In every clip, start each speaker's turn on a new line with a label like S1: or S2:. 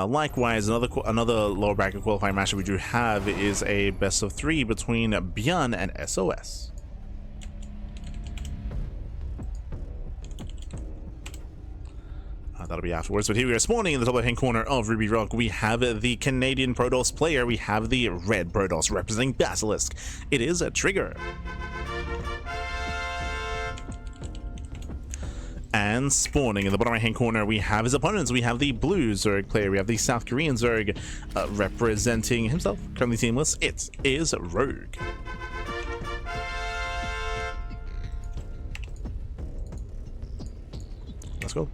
S1: Likewise, another lower bracket qualifying match that we do have is a best of 3 between Björn and SOS. That'll be afterwards, but here we are spawning in the top right hand corner of Ruby Rock. We have the Canadian Protoss player. We have the red Protoss representing Basilisk. It is a Trigger. And spawning in the bottom right hand corner, we have his opponents. We have the blue Zerg player. We have the South Korean Zerg representing himself, currently teamless. It is Rogue. Let's go.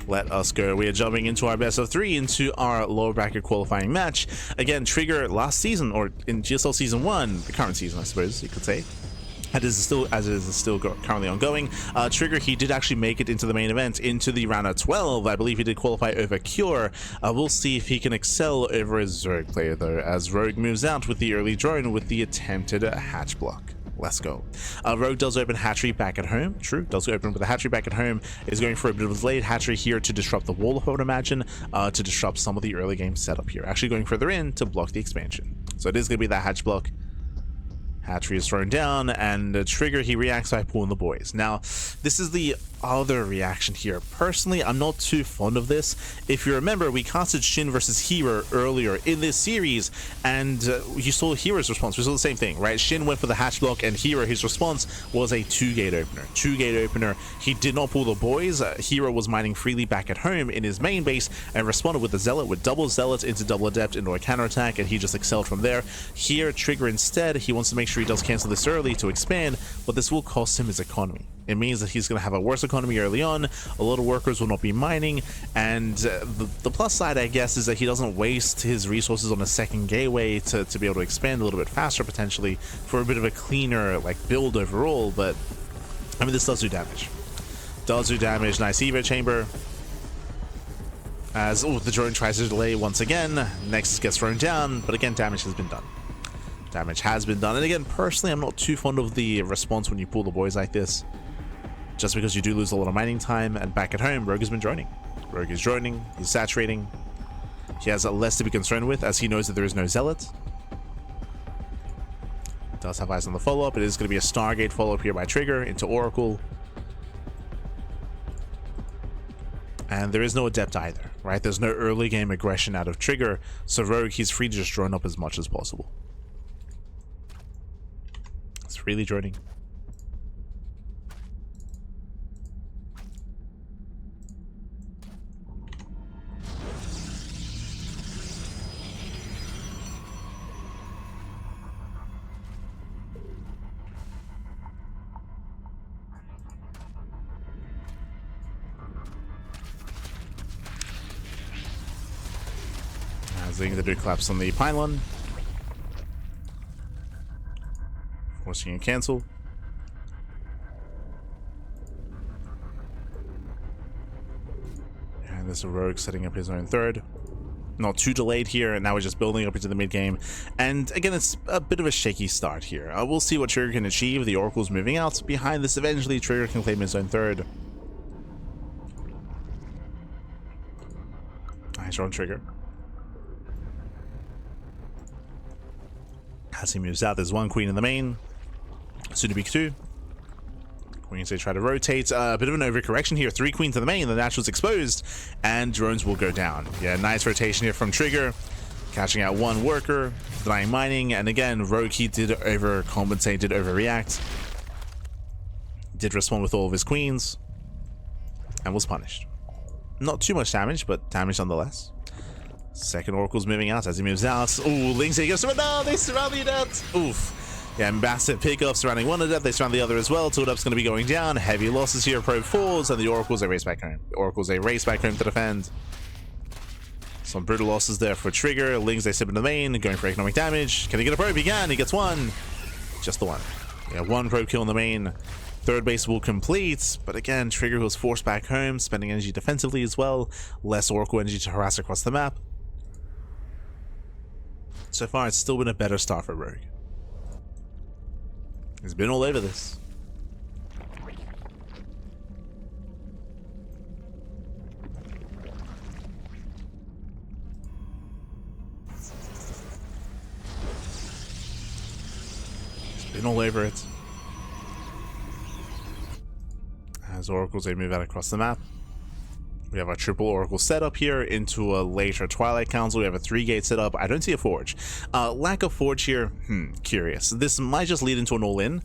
S1: Let us go. We are jumping into our best of 3 into our lower bracket qualifying match. Again, Trigger last season, or in GSL season 1, the current season, I suppose you could say. As it is still currently ongoing. Trigger, he did actually make it into the main event, into the round of 12. I believe he did qualify over Cure. We'll see if he can excel over his Zerg player, though, as Rogue moves out with the early drone with the attempted hatch block. Let's go. Rogue does open hatchery back at home. True, does open with a hatchery back at home. Is going for a bit of a delayed hatchery here to disrupt the wall, I would imagine, to disrupt some of the early game setup here. Actually going further in to block the expansion. So it is going to be that hatch block. Hatchery is thrown down, and Trigger, he reacts by pulling the boys. Now, this is the other reaction here. Personally, I'm not too fond of this. If you remember, we casted Shin versus Hero earlier in this series, and you saw Hero's response. We saw the same thing, right? Shin went for the hatch block, and Hero, his response was a 2-gate opener. 2-gate opener. He did not pull the boys. Hero was mining freely back at home in his main base and responded with the Zealot, with double Zealots into double Adept into a counterattack, and he just excelled from there. Here, Trigger instead, he wants to make sure he does cancel this early to expand, but this will cost him his economy. It means that he's going to have a worse economy early on, a lot of workers will not be mining, and the plus side, I guess, is that he doesn't waste his resources on a second gateway to be able to expand a little bit faster, potentially, for a bit of a cleaner build overall. But, I mean, this does do damage. Does do damage. Nice Evo chamber. As, the drone tries to delay once again. Nexus gets thrown down, but again, damage has been done. Damage has been done, and again, personally, I'm not too fond of the response when you pull the boys like this. Just because you do lose a lot of mining time, and back at home, Rogue has been droning. Rogue is droning, he's saturating. He has less to be concerned with, as he knows that there is no Zealot. Does have eyes on the follow-up. It is going to be a Stargate follow-up here by Trigger into Oracle. And there is no Adept either, right? There's no early game aggression out of Trigger, so Rogue, he's free to just drone up as much as possible. It's really droning. Leading the dude collapse on the pylon, forcing a cancel. And there's a Rogue setting up his own third. Not too delayed here, and now we're just building up into the mid game. And again, it's a bit of a shaky start here. We'll see what Trigger can achieve. The Oracle's moving out. Behind this, eventually Trigger can claim his own third. Nice on Trigger. As he moves out, there's one queen in the main, soon to be 2. Queens, they try to rotate. A bit of an overcorrection here. 3 queens in the main, the natural's exposed, and drones will go down. Yeah, nice rotation here from Trigger, catching out one worker, denying mining, and again, Rogue, he did overcompensate, did overreact, did respond with all of his queens, and was punished. Not too much damage, but damage nonetheless. Second Oracle's moving out. As he moves out, ooh, Lynx, he goes, no, they surround the Adept. Oof. Yeah, massive pickup surrounding one Adept. They surround the other as well. Two Adept's going to be going down. Heavy losses here. Probe falls, and the Oracle's a race back home. The Oracle's a race back home to defend. Some brutal losses there for Trigger. Lynx, they step into the main, going for economic damage. Can he get a probe? He can. He gets one. Just the one. Yeah, one probe kill in the main. Third base will complete, but again, Trigger was forced back home, spending energy defensively as well. Less Oracle energy to harass across the map. So far, it's still been a better start for Rogue. He's been all over this. Been all over it. As Oracles, they move out across the map. We have our triple Oracle setup here into a later Twilight Council. We have a 3-gate setup. I don't see a Forge. Lack of Forge here, curious. This might just lead into an all-in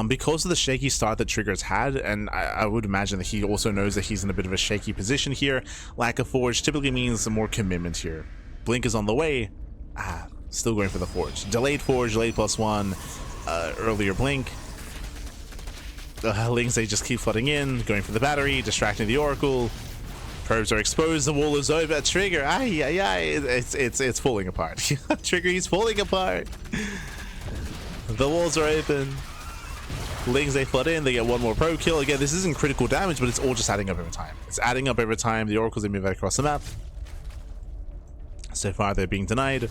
S1: because of the shaky start that Trigger's had, and I would imagine that he also knows that he's in a bit of a shaky position here. Lack of Forge typically means more commitment here. Blink is on the way. Still going for the Forge. Delayed Forge, delayed +1, earlier Blink. Lings, they just keep flooding in, going for the battery, distracting the Oracle. Probes are exposed, the wall is over. Trigger, it's falling apart. Trigger, he's falling apart. The walls are open. Lings, they flood in, they get one more probe kill. Again, this isn't critical damage, but it's all just adding up over time. It's adding up over time. The Oracles, they move out across the map. So far, they're being denied.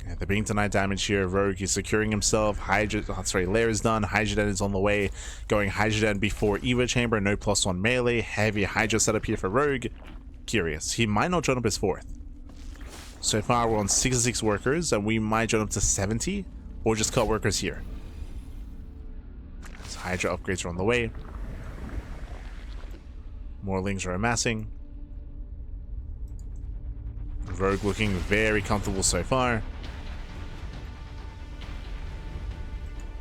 S1: Yeah, they're being denied damage here. Rogue is securing himself. Lair is done. Hydrogen is on the way. Going Hydrogen before Evo Chamber. No +1 melee. Heavy Hydra setup here for Rogue. Curious. He might not join up his 4th. So far, we're on 66 workers, and we might join up to 70, or just cut workers here. So Hydra upgrades are on the way. More Lings are amassing. Rogue looking very comfortable so far.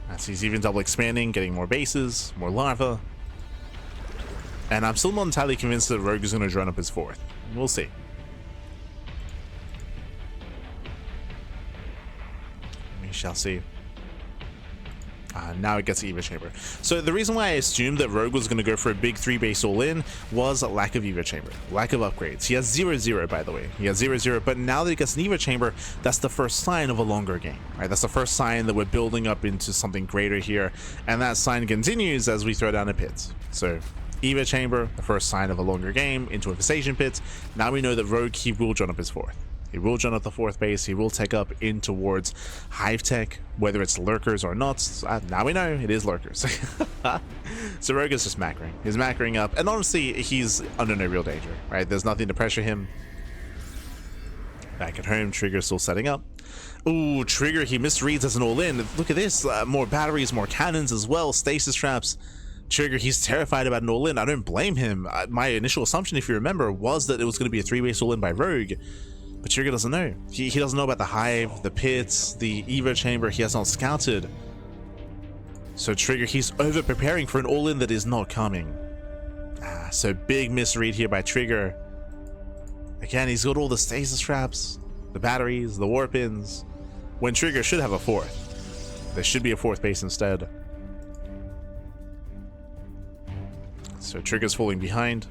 S1: As he's even double expanding, getting more bases, more lava. And I'm still not entirely convinced that Rogue is going to join up his 4th. We'll see. We shall see. Now it gets Evo Chamber. So the reason why I assumed that Rogue was going to go for a big 3-base all-in was lack of Evo Chamber, lack of upgrades. He has 0-0, by the way. He has 0-0, but now that he gets an Evo Chamber, that's the first sign of a longer game, right? That's the first sign that we're building up into something greater here, and that sign continues as we throw down a pit. So Evo Chamber, the first sign of a longer game, into Infestation Pit. Now we know that Rogue, he will join up his 4th. He will join up the 4th base. He will take up in towards Hive Tech, whether it's lurkers or not. Now we know it is lurkers. So Rogue is just macroing. He's macroing up, and honestly, he's under no real danger, right? There's nothing to pressure him. Back at home, Trigger still setting up. Ooh, Trigger, he misreads as an all-in. Look at this. More batteries, more cannons as well. Stasis traps. Trigger, he's terrified about an all-in. I don't blame him. My initial assumption, if you remember, was that it was going to be a 3-base all-in by Rogue. But Trigger doesn't know. He doesn't know about the Hive, the pits, the Evo Chamber. He has not scouted. So Trigger, he's over preparing for an all-in that is not coming. So big misread here by Trigger. Again, he's got all the stasis traps, the batteries, the warp-ins, when Trigger should have a 4th. There should be a 4th base instead. So Trigger's falling behind.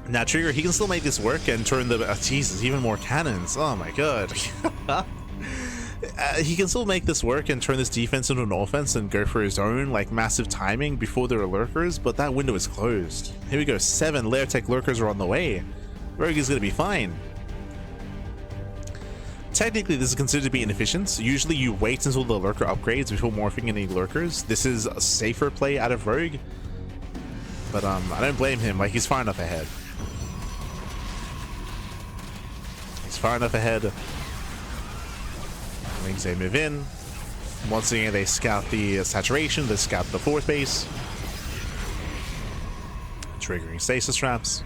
S1: Now Trigger, he can still make this work and turn the Jesus, even more cannons. Oh my god. He can still make this work and turn this defense into an offense and go for his own like massive timing before there are lurkers, but that window is closed. Here we go, 7 Lair Tech lurkers are on the way. Rogue is gonna be fine. Technically, this is considered to be inefficient. Usually you wait until the lurker upgrades before morphing any lurkers. This is a safer play out of Rogue, but I don't blame him. Like, he's far enough ahead. He's far enough ahead. Lings, they move in. Once again, they scout the saturation. They scout the 4th base. Triggering stasis traps.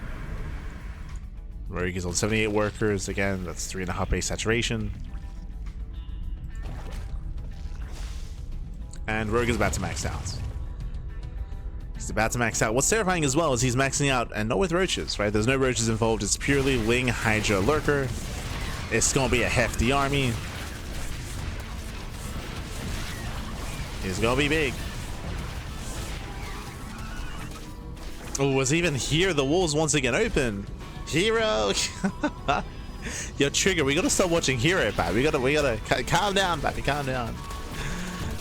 S1: Rogue is on 78 workers. Again, that's 3.5 base saturation. And Rogue is about to max out. He's about to max out. What's terrifying as well is he's maxing out, and not with roaches, right? There's no roaches involved. It's purely Ling, Hydra, Lurker. It's gonna be a hefty army. It's gonna be big. Oh, was even here? The walls once again open. Hero. Yo, Trigger, we gotta stop watching Hero, man. We gotta calm down, baby, calm down.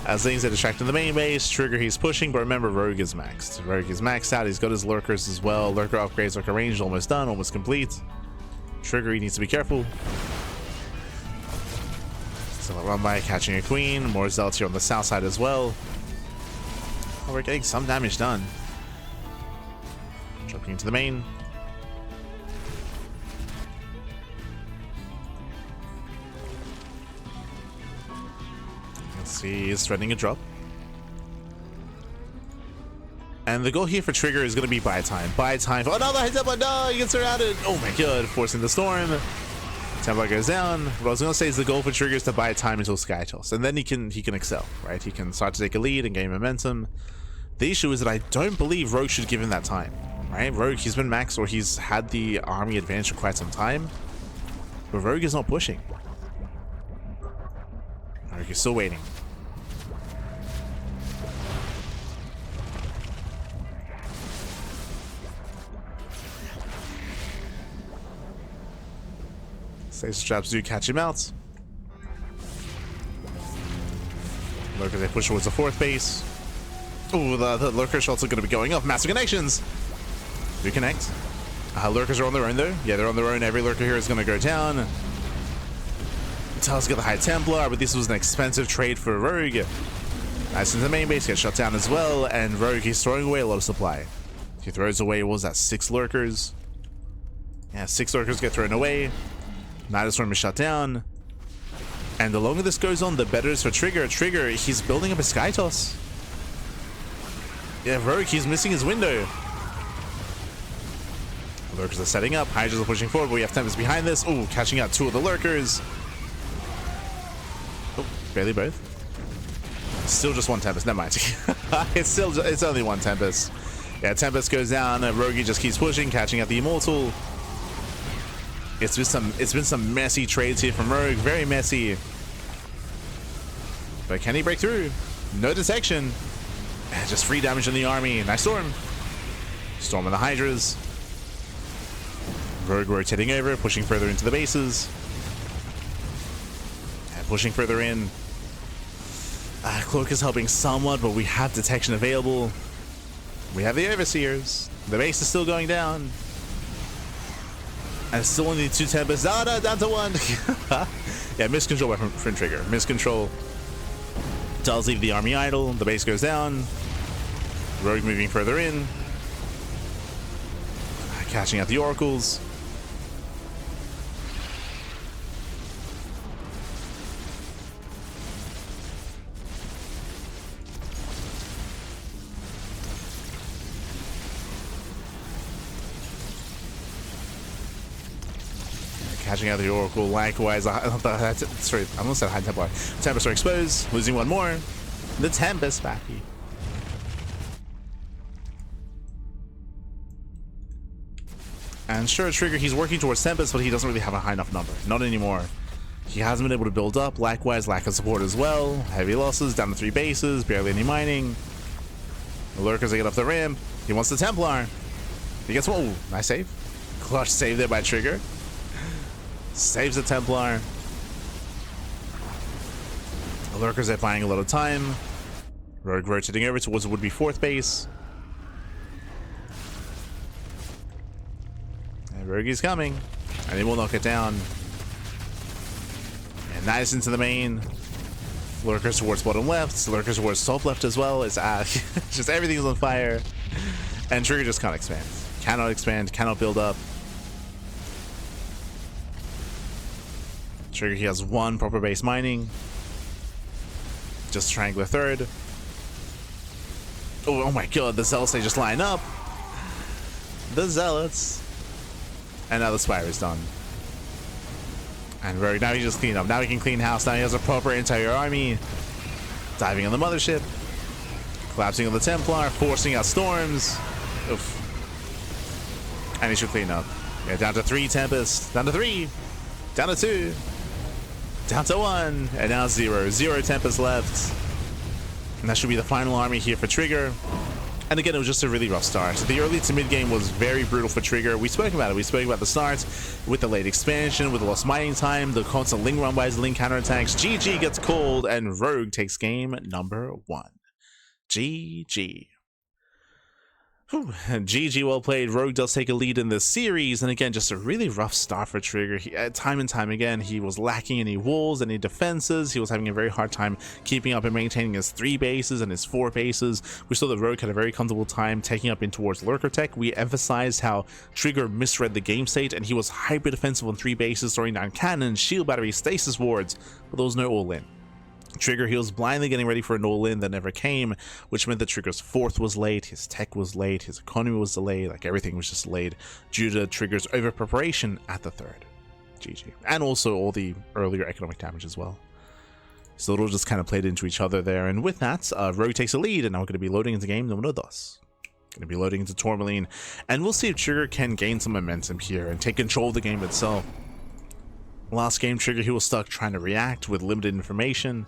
S1: As things are distracting the main base, Trigger, he's pushing, but remember, Rogue is maxed. Rogue is maxed out. He's got his lurkers as well. Lurker upgrades, lurker range almost done, almost complete. Trigger, he needs to be careful. So run by catching a queen. More zealots here on the south side as well. Oh, we're getting some damage done. Jumping into the main. He is threatening a drop. And the goal here for Trigger is going to be buy time. Buy time. Oh no, the high Templar, no, he gets surrounded. Oh my god, forcing the storm. Templar goes down. What I was going to say is the goal for Trigger is to buy time until Sky Toss. And then he can excel, right? He can start to take a lead and gain momentum. The issue is that I don't believe Rogue should give him that time, right? Rogue, he's been maxed, or he's had the army advantage for quite some time. But Rogue is not pushing. Rogue is still waiting. Safe traps do catch him out. Lurkers, they push towards the 4th base. Oh, the Lurker shots are going to be going off. Massive connections. Do connect. Lurkers are on their own though. Yeah, they're on their own. Every Lurker here is going to go down. Tal's got the High Templar, but this was an expensive trade for Rogue. Nice into the main base, gets shut down as well. And Rogue, he's throwing away a lot of supply. He throws away, what was that, 6 Lurkers? Yeah, 6 Lurkers get thrown away. Nidus Storm is shut down. And the longer this goes on, the better it is for Trigger. Trigger, he's building up a Sky Toss. Yeah, Rogue, he's missing his window. The Lurkers are setting up. Hydras are pushing forward, but we have Tempest behind this. Oh, catching out 2 of the Lurkers. Oh, barely both. Still just 1 Tempest, never mind. it's only 1 Tempest. Yeah, Tempest goes down. Rogue just keeps pushing, catching out the Immortal. It's been some messy trades here from Rogue, very messy. But can he break through? No detection. Just free damage in the army. Nice Storm. Storm on the Hydras. Rogue rotating over, pushing further into the bases. And pushing further in. Cloak is helping somewhat, but we have detection available. We have the Overseers. The base is still going down. And still only 2 Tempests. Oh no, down to 1. Yeah, miscontrol from Trigger. Miscontrol does leave the army idle. The base goes down. Rogue moving further in. Catching out the Oracles. Catching out the Oracle, likewise. Sorry, I almost said High Templar. Tempest are exposed, losing 1 more. The Tempest backy. And sure, Trigger, he's working towards Tempest, but he doesn't really have a high enough number. Not anymore. He hasn't been able to build up. Likewise, lack of support as well. Heavy losses, down to 3 bases, barely any mining. The Lurkers, they get up the ramp. He wants the Templar. He gets one. Ooh, nice save. Clutch save there by Trigger. Saves the Templar. The Lurkers are buying a lot of time. Rogue rotating over towards the would-be 4th base. And Rogue is coming. And he will knock it down. And nice into the main. Lurkers towards bottom left. Lurkers towards top left as well. It's just everything's on fire. And Trigger just can't expand. Cannot expand, cannot build up. Trigger, he has 1 proper base mining. Just Triangular 3rd. Oh my god, the Zealots, they just line up. The Zealots. And now the Spire is done. And Rogue, now he just clean up. Now he can clean house. Now he has a proper entire army. Diving on the Mothership. Collapsing on the Templar. Forcing out Storms. Oof. And he should clean up. Yeah, down to 3 Tempests. Down to 3. Down to 2. Down to 1, and now 0. 0 Tempest left. And that should be the final army here for Trigger. And again, it was just a really rough start. The early to mid game was very brutal for Trigger. We spoke about it. We spoke about the start with the late expansion, with the lost mining time, the constant Ling run bys, Ling counterattacks. GG gets called, and Rogue takes game number 1. GG. GG, well played. Rogue does take a lead in this series, and again, just a really rough start for Trigger. Time and time again, he was lacking any walls, any defenses. He was having a very hard time keeping up and maintaining his 3 bases and his 4 bases. We saw that Rogue had a very comfortable time taking up in towards Lurker Tech. We emphasized how Trigger misread the game state, and he was hyper defensive on 3 bases, throwing down cannons, shield batteries, stasis wards, but there was no all-in. Trigger, he was blindly getting ready for an all-in that never came, which meant that Trigger's fourth was late, his tech was late, his economy was delayed, like everything was just delayed due to Trigger's over-preparation at the third. GG. And also all the earlier economic damage as well. So it all just kind of played into each other there, and with that, Rogue takes a lead, and now we're going to be loading into game número 2. Going to be loading into Tourmaline, and we'll see if Trigger can gain some momentum here and take control of the game itself. Last game, Trigger, he was stuck trying to react with limited information.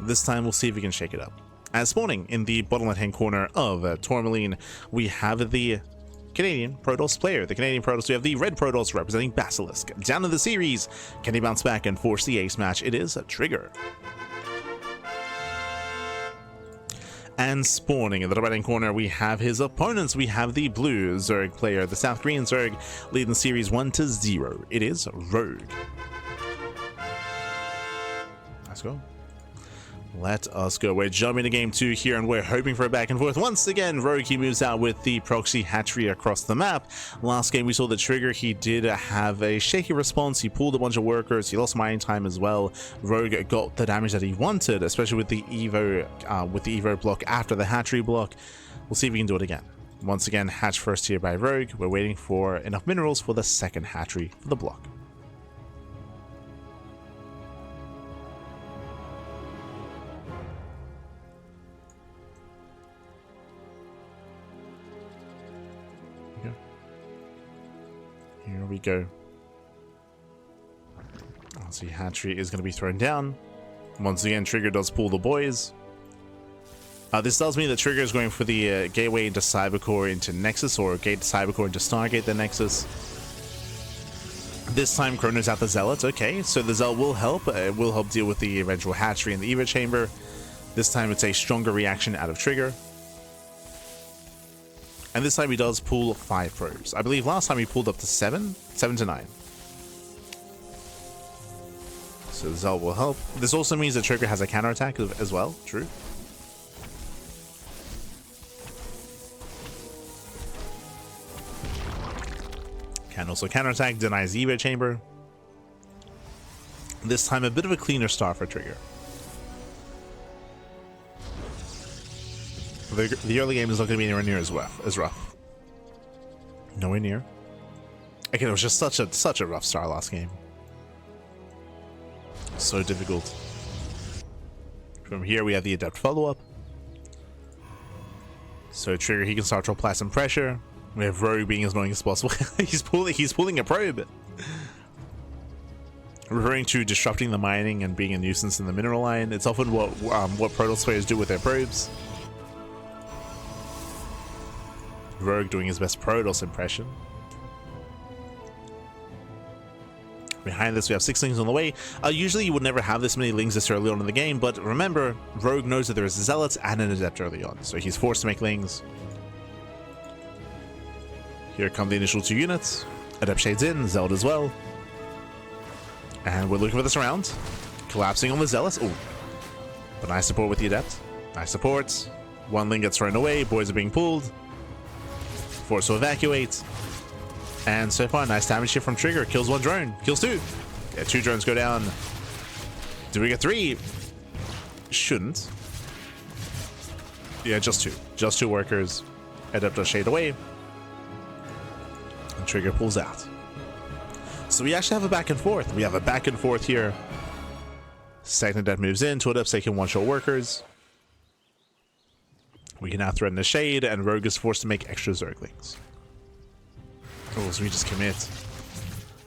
S1: This time, we'll see if we can shake it up. As spawning in the bottom left-hand corner of Tourmaline, we have the Canadian Protoss player. The Canadian Protoss, we have the red Protoss representing Basilisk. Down in the series, can he bounce back and force the ace match? It is a Trigger. And spawning in the right-hand corner, we have his opponents. We have the blue Zerg player, the South Korean Zerg, leading the series 1-0. It is Rogue. Let's go. Let us go. We're jumping to game 2 here, and we're hoping for a back and forth. Once again, Rogue, he moves out with the proxy hatchery across the map. Last game, we saw the Trigger. He did have a shaky response. He pulled a bunch of workers. He lost mining time as well. Rogue got the damage that he wanted, especially with the Evo block after the hatchery block. We'll see if we can do it again. Once again, hatch first here by Rogue. We're waiting for enough minerals for the second hatchery for the block. Here we go. Let's see, hatchery is going to be thrown down. Once again, Trigger does pull the boys. This tells me that Trigger is going for the gateway into Cybercore into Nexus, or gate Cybercore into Stargate the Nexus. This time, Chrono's out the Zealots. Okay, so the Zealot will help. It will help deal with the eventual hatchery in the Evo chamber. This time, it's a stronger reaction out of Trigger. And this time he does pull 5 probes. I believe last time he pulled up to 7 to 9. So the Zealot will help. This also means that Trigger has a counterattack as well. True. Can also counterattack, denies Evo chamber. This time a bit of a cleaner start for Trigger. The early game is not going to be anywhere near as rough. Nowhere near. Again, it was just such a rough start last game. So difficult. From here, we have the Adept follow-up. So Trigger, he can start to apply some pressure. We have Rogue being as annoying as possible. he's pulling a probe. Referring to disrupting the mining and being a nuisance in the mineral line. It's often what Protoss players do with their probes. Rogue doing his best Protoss impression. Behind this, we have 6 Lings on the way. Usually, you would never have this many Lings this early on in the game, but remember, Rogue knows that there is Zealots and an Adept early on, so he's forced to make Lings. Here come the initial 2 units. Adept shades in, Zealot as well. And we're looking for this round. Collapsing on the Zealots. Ooh. But nice support with the Adept. Nice support. 1 Ling gets thrown away, boys are being pulled. Forced to evacuate. And so far, nice damage here from Trigger. Kills 1 drone. Kills 2. Yeah, 2 drones go down. Do we get 3? Shouldn't. Yeah, just 2. Just 2 workers. Adept does shade away. And Trigger pulls out. So we actually have a back and forth. We have a back and forth here. Second Adept moves in. 2 Adepts taking 1-shot workers. We can now threaten the shade, and Rogue is forced to make extra Zerglings. Oh, so we just commit.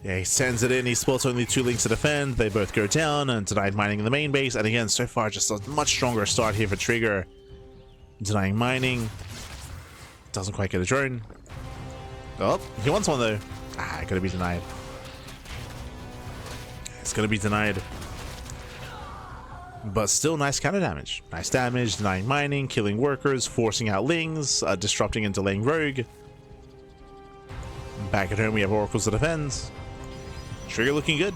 S1: Yeah, he sends it in. He spots only 2 Lings to defend. They both go down, and denied mining in the main base. And again, so far, just a much stronger start here for Trigger. Denying mining. Doesn't quite get a drone. Oh, he wants one though. Ah, gonna be denied. It's gonna be denied. But still nice counter damage. Nice damage, denying mining, killing workers, forcing out Lings, disrupting and delaying Rogue. Back at home, we have Oracles to defend. Trigger looking good.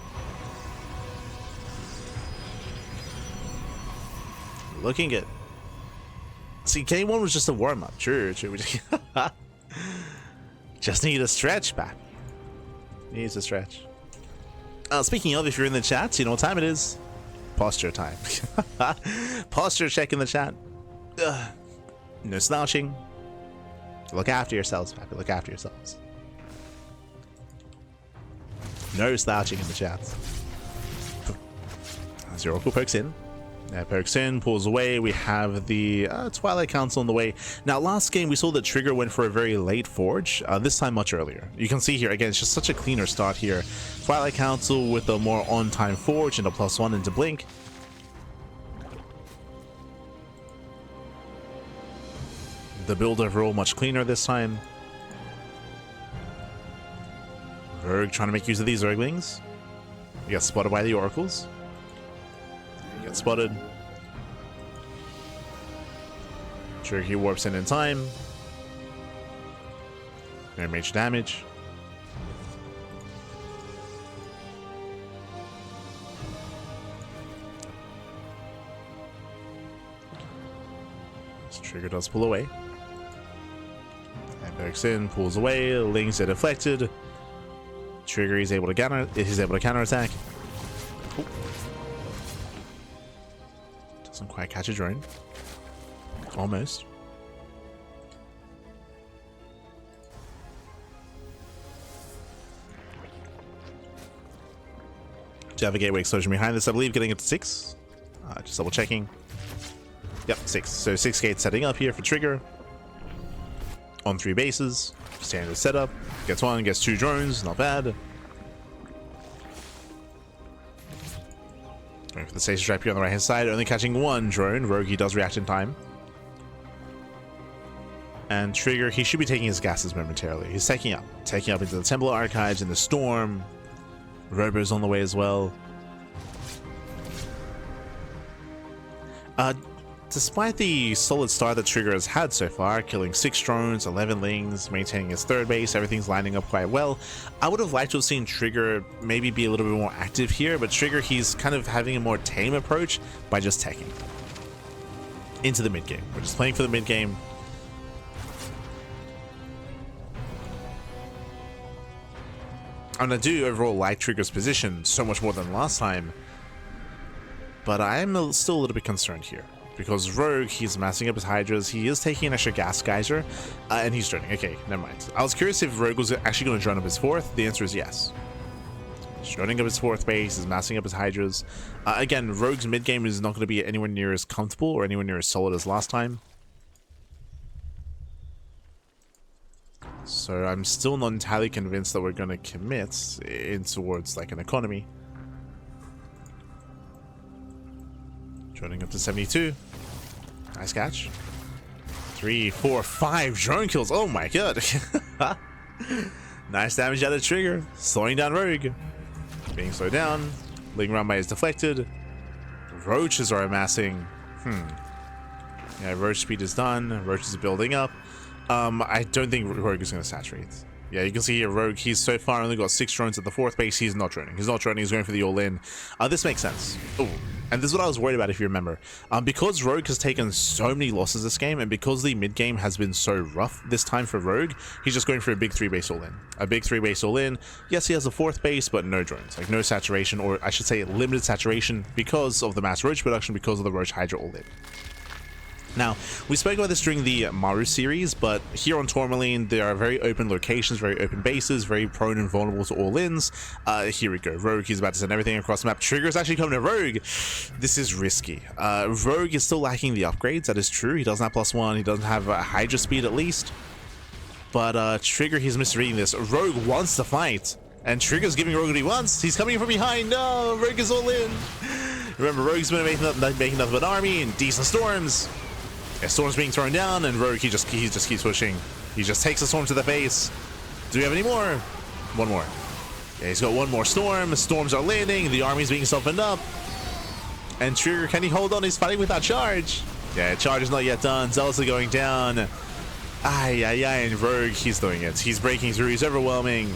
S1: Looking good. See, K1 was just a warm-up. True. Just need a stretch back. Needs a stretch. Speaking of, if you're in the chat, you know what time it is. posture time. Posture check in the chat. Ugh. No slouching. Look after yourselves, Pappy. Look after yourselves. No slouching in the chat. Zero cool pokes in. Pokes in, pulls away. We have the Twilight Council on the way. Now, last game we saw that Trigger went for a very late forge. This time much earlier. You can see here again, it's just such a cleaner start here. Twilight Council with a more on-time forge and a +1 into blink. The build overall much cleaner this time. Rogue trying to make use of these Zerglings. He got spotted by the Oracles. He got spotted. Sure, he warps in time. No major damage. This Trigger does pull away. Pokes in, pulls away, Lings are deflected. Trigger is able to counterattack. Oh. Doesn't quite catch a drone. Almost. Do you have a gateway explosion behind this? I believe getting it to 6. Just double checking. Yep, 6. So 6 gates setting up here for Trigger. On 3 bases, standard setup, gets 1, gets 2 drones, not bad. Going for the stasis trap here on the right hand side, only catching 1 drone. Rogue, he does react in time. And Trigger, he should be taking his gases momentarily. He's taking up into the Temple Archives, in the Storm. Robo's on the way as well. Despite the solid start that Trigger has had so far, killing 6 drones, 11 Lings, maintaining his 3rd base, everything's lining up quite well. I would have liked to have seen Trigger maybe be a little bit more active here, but Trigger, he's kind of having a more tame approach by just teching into the mid game. We're just playing for the mid game. And I do overall like Trigger's position so much more than last time, but I am still a little bit concerned here. Because Rogue, he's massing up his Hydras, he is taking an extra gas geyser, and he's droning. Okay, never mind. I was curious if Rogue was actually going to drone up his 4th. The answer is yes. He's droning up his 4th base, he's massing up his Hydras. Again, Rogue's mid game is not going to be anywhere near as comfortable or anywhere near as solid as last time. So I'm still not entirely convinced that we're going to commit in towards like an economy. Droning up to 72. Nice catch. 3, 4, 5 drone kills. Oh my god. Nice damage out of Trigger. Slowing down Rogue. Being slowed down. Ling Runway is deflected. Roaches are amassing. Yeah, Roach speed is done. Roach is building up. I don't think Rogue is going to saturate. Yeah, you can see here Rogue, he's so far only got 6 drones at the 4th base. He's not droning. He's not droning. He's going for the all-in. This makes sense. Ooh. And this is what I was worried about, if you remember. Because Rogue has taken so many losses this game, and because the mid-game has been so rough this time for Rogue, he's just going for a big 3-base all-in. A big 3-base all-in. Yes, he has a 4th base, but no drones. Like, no saturation, or I should say limited saturation, because of the mass Roach production, because of the Roach Hydra all-in. Now, we spoke about this during the Maru series, but here on Tourmaline, there are very open locations, very open bases, very prone and vulnerable to all-ins. Here we go. Rogue, he's about to send everything across the map. Trigger's actually coming to Rogue. This is risky. Rogue is still lacking the upgrades, that is true. He doesn't have +1, he doesn't have Hydra speed at least. But Trigger, he's misreading this. Rogue wants to fight, and Trigger's giving Rogue what he wants. He's coming from behind. No, Rogue is all in. Remember, Rogue's been making nothing but an army and decent storms. Yeah, Storm's being thrown down, and Rogue, he just keeps pushing. He just takes the Storm to the face. Do we have any more? One more. Yeah, he's got one more Storm. Storms are landing. The army's being softened up. And Trigger, can he hold on? He's fighting without charge. Yeah, charge is not yet done. Zealots are going down. And Rogue, he's doing it. He's breaking through. He's overwhelming.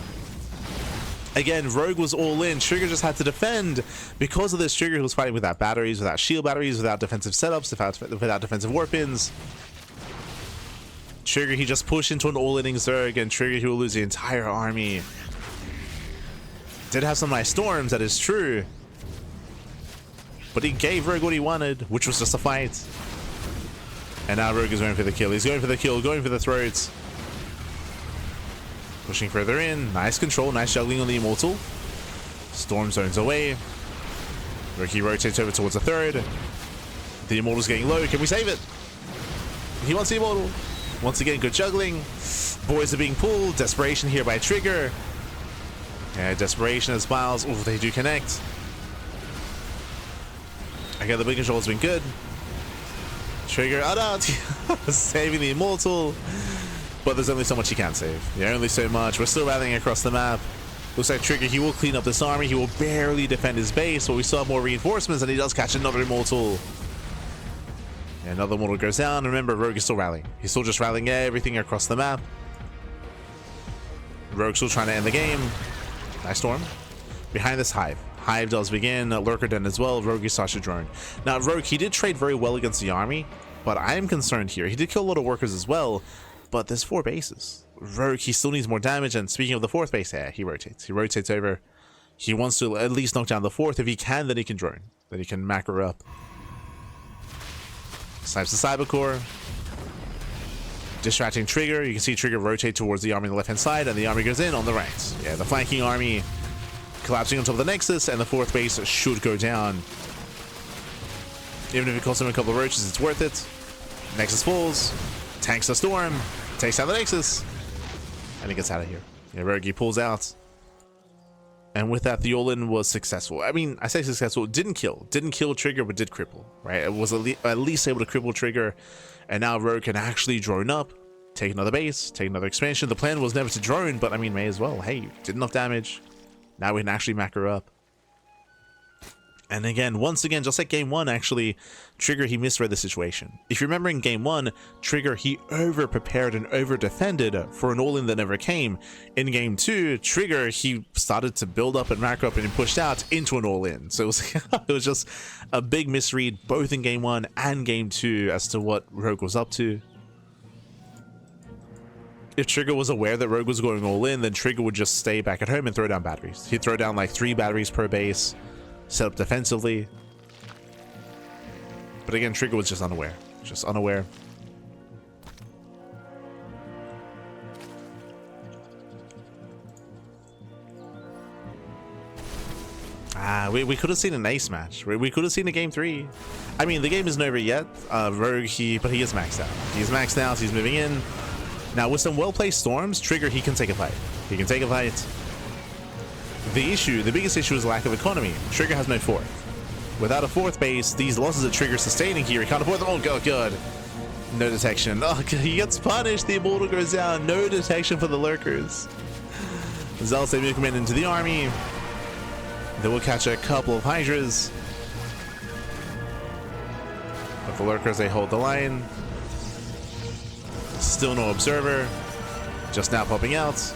S1: Again, Rogue was all in. Trigger just had to defend. Because of this, Trigger was fighting without batteries, without shield batteries, without defensive setups, without defensive warp-ins. Trigger, he just pushed into an all-inning Zerg, and Trigger, he will lose the entire army. Did have some nice storms, that is true. but he gave Rogue what he wanted, which was just a fight. And now Rogue is going for the kill. He's going for the kill, going for the throats. Pushing further in. Nice control, nice juggling on the Immortal. Storm zones away. Rogue rotates over towards the third. The Immortal's getting low. Can we save it? He wants the Immortal. Once again, good juggling. Boys are being pulled. Desperation here by Trigger. Yeah, desperation as Miles. Oh, they do connect. Okay, the big control has been good. Trigger, oh no, saving the Immortal. But there's only so much he can save. Yeah, only so much. We're still rallying across the map. Looks like Trigger, he will clean up this army. He will barely defend his base, but we still have more reinforcements, and he does catch another Immortal. Yeah, another Immortal goes down. Remember, Rogue is still rallying. He's still just rallying everything across the map. Rogue's still trying to end the game. Nice Storm. Behind this Hive. Hive does begin. Lurker Den as well. Rogue starts to drone. Now, Rogue, he did trade very well against the army, but I am concerned here. He did kill a lot of workers as well, but there's 4 bases. Rogue, he still needs more damage, and speaking of the 4th base, yeah, he rotates. He rotates over. He wants to at least knock down the 4th. If he can, then he can drone. Then he can macro up. Snipes the Cybercore. Distracting Trigger. You can see Trigger rotate towards the army on the left-hand side, and the army goes in on the right. Yeah, the flanking army collapsing on top of the Nexus, and the 4th base should go down. Even if it costs him a couple of roaches, it's worth it. Nexus falls. Tanks the Storm. Takes out the Nexus. And he gets out of here. Yeah, Rogue pulls out. And with that, the all-in was successful. I mean, I say successful. Didn't kill Trigger, but did cripple. Right? It was at least able to cripple Trigger. And now Rogue can actually drone up, take another base, take another expansion. The plan was never to drone, but I mean, may as well. Hey, did enough damage. Now we can actually macro up. And again, once again, just like game 1, actually, Trigger, he misread the situation. If you remember in game 1, Trigger, he over-prepared and over-defended for an all-in that never came. In game 2, Trigger, he started to build up and macro up and pushed out into an all-in. So it was just a big misread, both in game 1 and game 2, as to what Rogue was up to. If Trigger was aware that Rogue was going all in, then Trigger would just stay back at home and throw down batteries. He'd throw down like 3 batteries per base, set up defensively. But again, Trigger was just unaware. Just unaware. We could have seen an ace match. We could have seen a game 3. I mean, the game isn't over yet. Rogue, but he is maxed out. He's maxed out. He's moving in. Now, with some well-placed storms, Trigger, he can take a fight. He can take a fight. The biggest issue is lack of economy. Trigger has no 4th. Without a 4th base, these losses that Trigger sustaining here, he can't afford them. Oh, God, good. No detection. Oh, he gets punished. The Immortal goes down. No detection for the Lurkers. Zealous, they move command into the army. They will catch a couple of Hydras. But the Lurkers, they hold the line. Still no Observer. Just now popping out.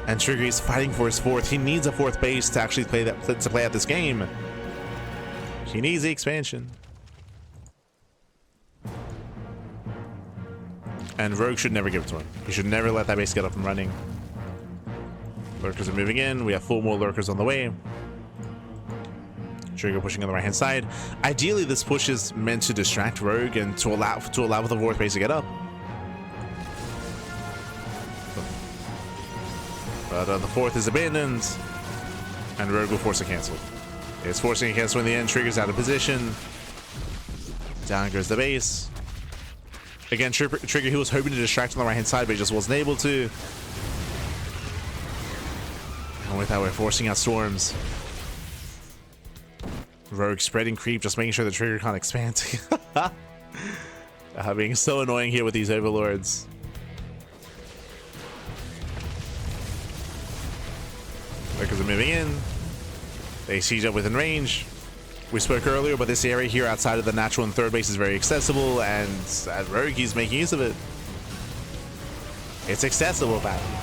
S1: And Trigger is fighting for his 4th. He needs a 4th base to actually play out this game. He needs the expansion. And Rogue should never give it to him. He should never let that base get up and running. Lurkers are moving in. We have 4 more Lurkers on the way. Trigger pushing on the right hand side. Ideally, this push is meant to distract Rogue and to allow the 4th base to get up. But the 4th is abandoned, and Rogue will force a cancel. It's forcing a cancel in the end. Trigger's out of position. Down goes the base. Again, Trigger, he was hoping to distract on the right hand side, but he just wasn't able to. And with that, we're forcing out storms. Rogue spreading creep, just making sure the Trigger can't expand. Being so annoying here with these overlords. Lurkers are moving in. They siege up within range. We spoke earlier, but this area here outside of the natural and 3rd base is very accessible, and Rogue, he's making use of it. It's accessible, badly.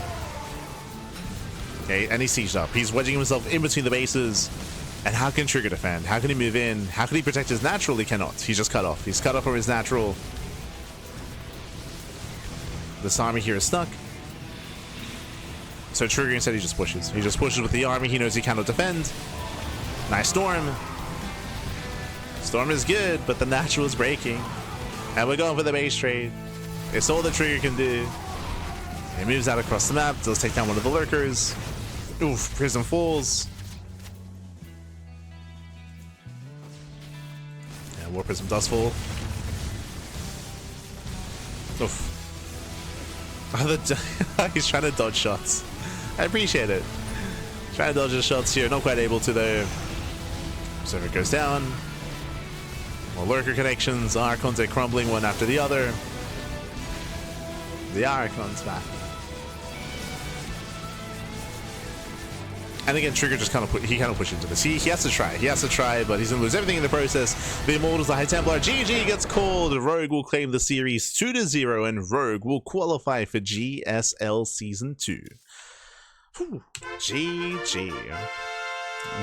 S1: Okay, and he's sieged up. He's wedging himself in between the bases. And how can Trigger defend? How can he move in? How can he protect his natural? He cannot. He's just cut off. He's cut off from his natural. This army here is stuck. So Trigger instead, he just pushes. He just pushes with the army. He knows he cannot defend. Nice storm. Storm is good, but the natural is breaking. And we're going for the base trade. It's all the Trigger can do. He moves out across the map, does take down one of the lurkers. Oof, Prism falls. Yeah, War Prism does fall. Oof. Oh, he's trying to dodge shots. I appreciate it. Trying to dodge the shots here, not quite able to though. Server goes down. More lurker connections, Archons are crumbling one after the other. The Archon's back. And again, Trigger just kind of pushed into this. He has to try, but he's gonna lose everything in the process. The Immortals, the High Templar, GG gets called. Rogue will claim the series 2-0, and Rogue will qualify for GSL Season 2. Whew. GG.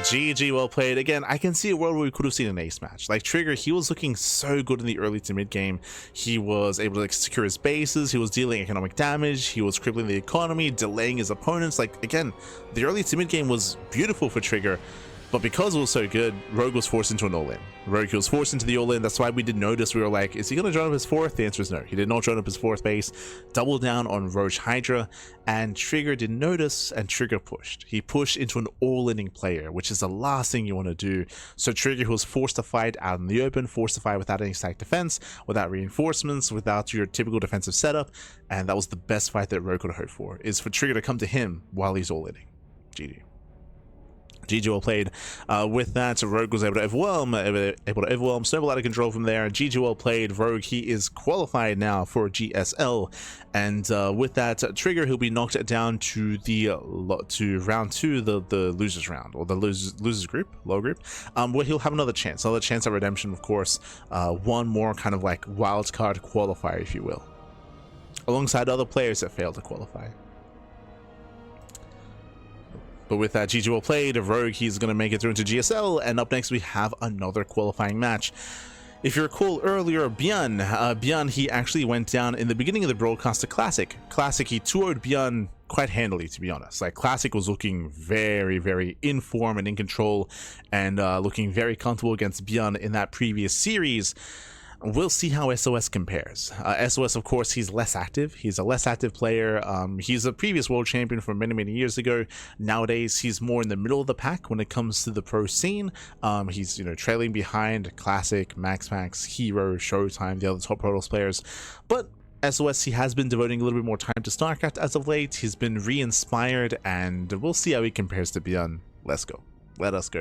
S1: GG, well played. Again, I can see a world where we could have seen an ace match. Like Trigger, he was looking so good in the early to mid game. He was able to like, secure his bases, he was dealing economic damage, he was crippling the economy, delaying his opponents. Like again, the early to mid game was beautiful for Trigger. But because it was so good, Rogue was forced into an all-in. Rogue was forced into the all-in. That's why we did notice. We were like, is he going to join up his fourth? The answer is no. He did not join up his fourth base. Double down on Rogue Hydra. And Trigger didn't notice, and Trigger pushed. He pushed into an all-inning player, which is the last thing you want to do. So Trigger was forced to fight out in the open, forced to fight without any stack defense, without reinforcements, without your typical defensive setup. And that was the best fight that Rogue could have hoped for, is for Trigger to come to him while he's all-inning. GG. GG well played. With that, Rogue was able to overwhelm, snowball out of control from there. GG well played. Rogue, he is qualified now for GSL, and with that, Trigger, he'll be knocked down to the round 2, the losers round, or the losers group, low group, where he'll have another chance at redemption, of course. One more kind of like wild card qualifier, if you will, alongside other players that failed to qualify. But with that, GG well played. Rogue, he's going to make it through into GSL, and up next we have another qualifying match. If you recall earlier, Bjorn, he actually went down in the beginning of the broadcast to Classic. Classic, he 2-0'd Bjorn quite handily, to be honest. Like, Classic was looking very, very in form and in control, and looking very comfortable against Bjorn in that previous series. We'll see how SOS compares. SOS, of course, he's less active. He's a less active player. He's a previous world champion from many, many years ago. Nowadays, he's more in the middle of the pack when it comes to the pro scene. He's, trailing behind Classic, Max, Hero, Showtime, the other top Protoss players. But SOS, he has been devoting a little bit more time to StarCraft as of late. He's been re-inspired, and we'll see how he compares to Bjorn. Let's go. Let us go.